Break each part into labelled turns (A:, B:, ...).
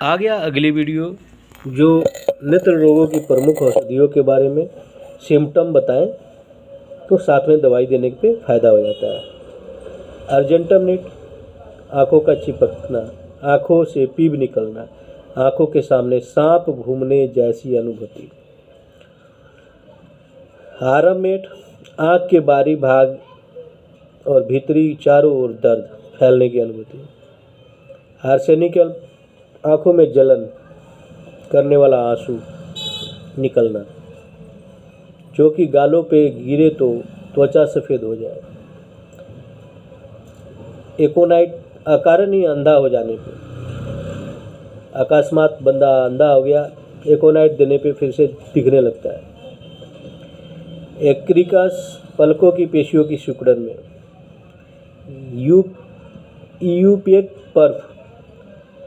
A: आ गया अगली वीडियो जो नेत्र रोगों की प्रमुख औषधियों के बारे में सिम्टम बताएं तो साथ में दवाई देने पे फ़ायदा हो जाता है। अर्जेंटमनिट, आँखों का चिपकना, आँखों से पीप निकलना, आँखों के सामने सांप घूमने जैसी अनुभूति। हारमेट, आँख के बाहरी भाग और भीतरी चारों ओर दर्द फैलने की अनुभूति। आर्सेनिकल, आँखों में जलन करने वाला आंसू निकलना, जो कि गालों पे गिरे तो त्वचा सफ़ेद हो जाए। एकोनाइट, अकारण ही अंधा हो जाने पे, अकस्मात बंदा अंधा हो गया, एकोनाइट देने पे फिर से दिखने लगता है। एक्रिकस, पलकों की पेशियों की सिकुड़न में। यूपिएक पर्फ,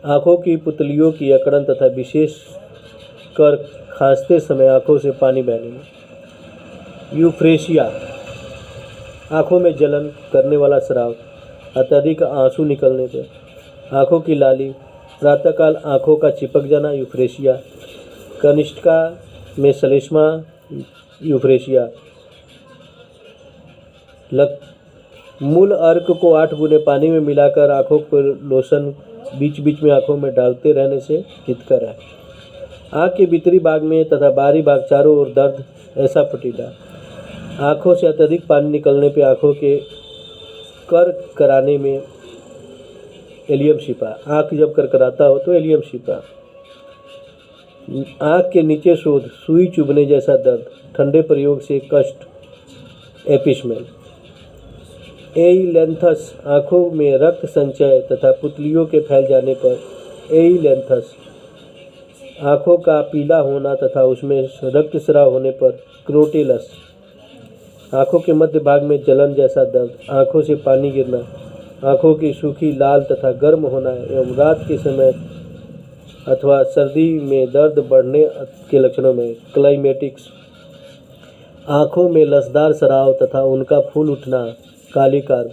A: आँखों की पुतलियों की अकड़न तथा विशेष कर खांसते समय आँखों से पानी बहने में। यूफ्रेशिया, आँखों में जलन करने वाला स्राव, अत्यधिक आंसू निकलने पर। आँखों की लाली, प्रातःकाल आँखों का चिपक जाना, यूफ्रेशिया। कनिष्ठिका में श्लेष्मा, यूफ्रेशिया। मूल अर्क को 8 गुने पानी में मिलाकर आँखों पर लोशन बीच बीच में आँखों में डालते रहने से हितकर है। आँख के भीतरी भाग में तथा बाहरी भाग चारों ओर दर्द ऐसा फटीला। आँखों से अत्यधिक पानी निकलने पे आँखों के कर कराने में एलियम शिपा। आँख जब करकराता हो तो एलियम शिपा। आँख के नीचे शोध, सुई चुभने जैसा दर्द, ठंडे प्रयोग से कष्ट, एपिस्मेल। एइलेंथस, आँखों में रक्त संचय तथा पुतलियों के फैल जाने पर एइलेंथस। आँखों का पीला होना तथा उसमें रक्तस्राव होने पर क्रोटेलस। आँखों के मध्य भाग में जलन जैसा दर्द, आँखों से पानी गिरना, आँखों की सूखी लाल तथा गर्म होना एवं रात के समय अथवा सर्दी में दर्द बढ़ने के लक्षणों में क्लाइमेटिक्स। आँखों में लसदार स्राव तथा उनका फूल उठना, काली कार।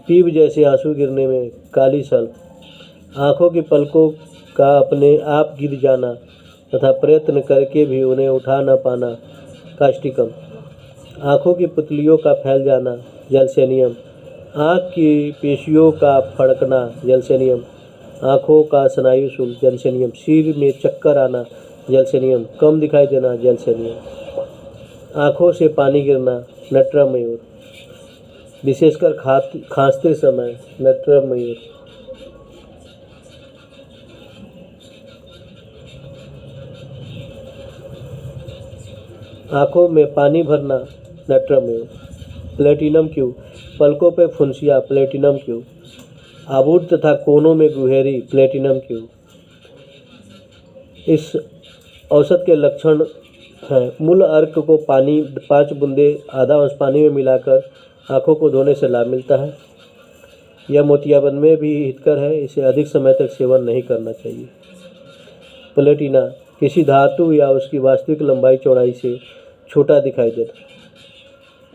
A: पीप जैसे आंसू गिरने में काली सल्फ। आँखों की पलकों का अपने आप गिर जाना तथा प्रयत्न करके भी उन्हें उठा न पाना, कास्टिकम। आँखों की पुतलियों का फैल जाना, जलसेनियम। आँख की पेशियों का फड़कना, जलसेनियम। आँखों का स्नायु शूल, जलसेनियम। सिर में चक्कर आना, जलसेनियम। कम दिखाई देना, जलसेनियम। आँखों से पानी गिरना, नट्रम मयूर। विशेषकर खांसते समय, नट्रम मयूर। आँखों में पानी भरना, नट्रम मयूर। प्लेटिनम क्यू, पलकों पे फुंसिया, प्लेटिनम क्यू। आबूट तथा कोनों में गुहेरी, प्लेटिनम क्यू। इस औषध के लक्षण हैं। मूल अर्क को पानी 5 बूंदे आधा अंश पानी में मिलाकर आँखों को धोने से लाभ मिलता है। यह मोतियाबिंद में भी हितकर है, इसे अधिक समय तक सेवन नहीं करना चाहिए। प्लेटिना, किसी धातु या उसकी वास्तविक लंबाई चौड़ाई से छोटा दिखाई देना।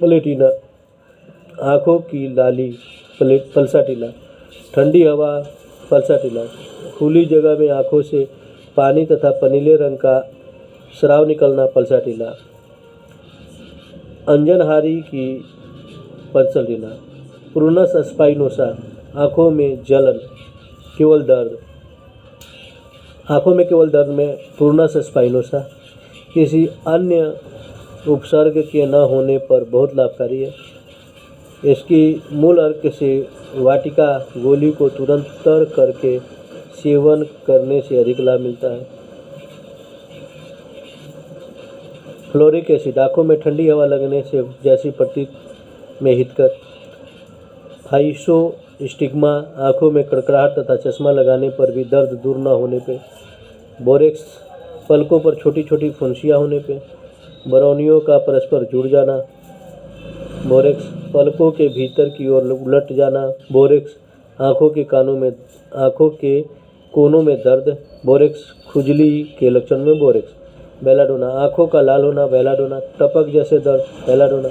A: प्लेटिना, आँखों की लाली, पल्साटिला। ठंडी हवा, पल्साटिला। खुली जगह में आँखों से पानी तथा पनीले रंग का स्राव निकलना, पल्साटिला। अंजनहारी की पल्साटिला। प्रूनस स्पाइनोसा, आँखों में जलन, केवल दर्द। आँखों में केवल दर्द में प्रूनस स्पाइनोसा किसी अन्य उपसर्ग के न होने पर बहुत लाभकारी है। इसकी मूल अर्क से वाटिका गोली को तुरंत तर करके सेवन करने से अधिक लाभ मिलता है। फ्लोरिक एसिड, आँखों में ठंडी हवा लगने से जैसी प्रतीत में हितकर। हाइसोस्टिग्मा, आँखों में कड़कड़ाहट तथा चश्मा लगाने पर भी दर्द दूर न होने पे। बोरेक्स, पलकों पर छोटी छोटी फुंसियाँ होने पे। बरौनियों का परस्पर जुड़ जाना, बोरेक्स। पलकों के भीतर की ओर उलट जाना, बोरेक्स। आँखों के कोनों में दर्द, बोरेक्स। खुजली के लक्षण में बोरेक्स। बेलाडोना, आँखों का लाल होना, बेलाडोना। टपक जैसे दर्द, बेलाडोना।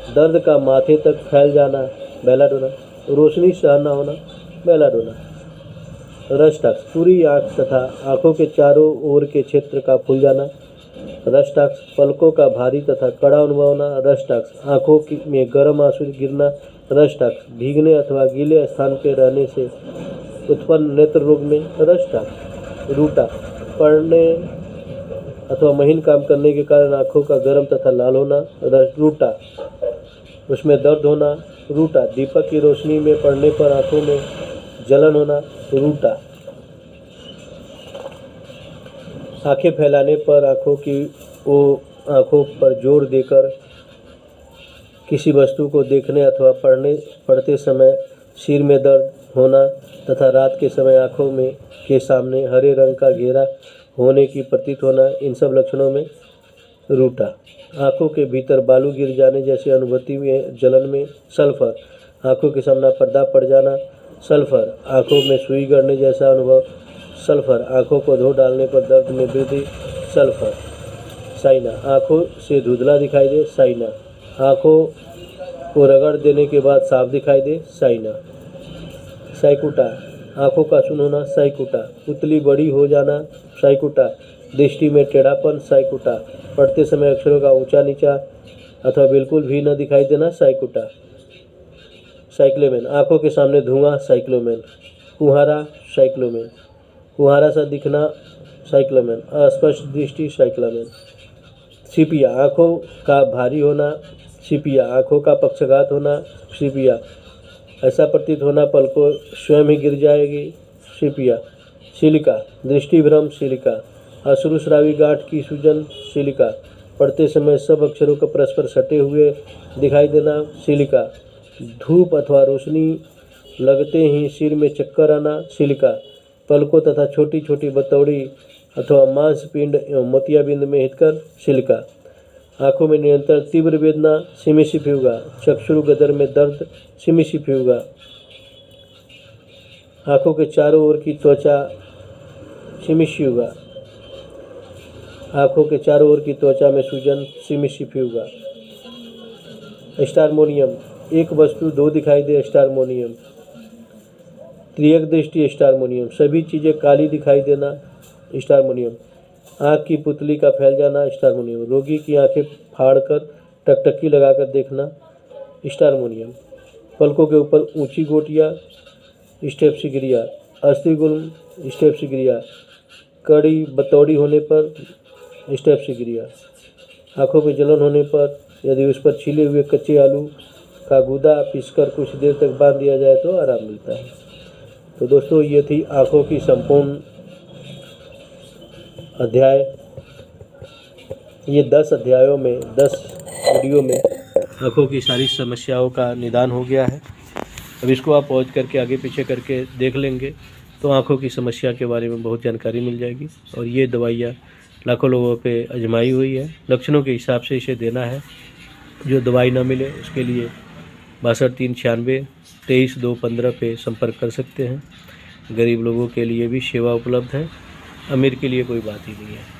A: दर्द का माथे तक फैल जाना, बेलाडोना। रोशनी सहन न होना, बेलाडोना। रष्टाक्ष पूरी आँख तथा आँखों के चारों ओर के क्षेत्र का फूल जाना। रष्टाक्ष पलकों का भारी तथा कड़ा अनुभव होना। रष्टाक्ष आँखों में गर्म आंसू गिरना। रष्टाक्ष भीगने अथवा गीले स्थान पर रहने से उत्पन्न नेत्र रोग में। रष्टाक्ष रूटा पड़ने अथवा महीन काम करने के कारण आँखों का गर्म तथा लाल होना। रूटा उसमें दर्द होना। रूटा दीपक की रोशनी में पड़ने पर आँखों में जलन होना। रूटा आंखें फैलाने पर आँखों पर जोर देकर किसी वस्तु को देखने अथवा पढ़ते समय सिर में दर्द होना तथा रात के समय आँखों में के सामने हरे रंग का घेरा होने की प्रतीत होना। इन सब लक्षणों में रूटा। आँखों के भीतर बालू गिर जाने जैसी अनुभूति में जलन में। सल्फर आँखों के सामने पर्दा पड़ जाना। सल्फर आँखों में सुई गड़ने जैसा अनुभव। सल्फर आँखों को धो डालने पर दर्द में वृद्धि। सल्फर साइना आँखों से धुंधला दिखाई दे। साइना आँखों को रगड़ देने के बाद साफ दिखाई दे। साइना साइकुटा आँखों का शून्य होना। साइकुटा पुतली बड़ी हो जाना। साइकुटा दृष्टि में टेढ़ापन। साइकुटा पढ़ते समय अक्षरों का ऊंचा नीचा अथवा बिल्कुल भी न दिखाई देना। साइकुटा साइक्लोमेन आँखों के सामने धुआं। साइक्लोमेन कुहारा। साइक्लोमेन कुहारा सा दिखना। साइक्लोमेन अस्पष्ट दृष्टि। साइक्लोमेन सिपिया आँखों का भारी होना। सिपिया आँखों का पक्षघात होना। सिपिया ऐसा प्रतीत होना पलकों स्वयं ही गिर जाएगी। सिपिया सिलिका दृष्टिभ्रम। सिलिका अश्रुस्रावी गांठ की सूजन। सिलिका पढ़ते समय सब अक्षरों को परस्पर सटे हुए दिखाई देना। सिलिका धूप अथवा रोशनी लगते ही सिर में चक्कर आना। सिलिका पलकों तथा छोटी छोटी बतौड़ी अथवा मांसपिंड एवं मोतियाबिंद में हितकर। सिलिका आँखों में निरंतर तीव्र वेदना। सिमिसिफ्यूगा चक्षुर गदर में दर्द। सिमिसिफ्यूगा आँखों के चारों ओर की त्वचा। सिमिस्यूगा आँखों के चारों ओर की त्वचा में सूजन। सिमिसिफ्यूगा स्टारमोनियम एक वस्तु दो दिखाई दे। स्टारमोनियम त्रियक दृष्टि। स्टारमोनियम सभी चीज़ें काली दिखाई देना। स्टारमोनियम आँख की पुतली का फैल जाना। स्टारमोनियम रोगी की आंखें फाड़कर टकटकी लगाकर देखना। स्टारमोनियम पलकों के ऊपर ऊंची गोटियाँ। स्टेप्सिग्रिया अस्थिगुल्म। स्टेप्सिग्रिया कड़ी बतौड़ी होने पर। स्टेप्सिग्रिया आँखों में जलन होने पर यदि उस पर छिले हुए कच्चे आलू का गूदा पीसकर कुछ देर तक बांध दिया जाए तो आराम मिलता है। तो दोस्तों ये थी आँखों की संपूर्ण अध्याय। ये 10 अध्यायों में 10 वीडियो में आँखों की सारी समस्याओं का निदान हो गया है। अब इसको आप पॉज करके आगे पीछे करके देख लेंगे तो आँखों की समस्या के बारे में बहुत जानकारी मिल जाएगी। और ये दवाइयाँ लाखों लोगों पे आजमाई हुई है। लक्षणों के हिसाब से इसे देना है। जो दवाई ना मिले उसके लिए 62 396 23 215 पे संपर्क कर सकते हैं। गरीब लोगों के लिए भी सेवा उपलब्ध है। अमीर के लिए कोई बात ही नहीं है।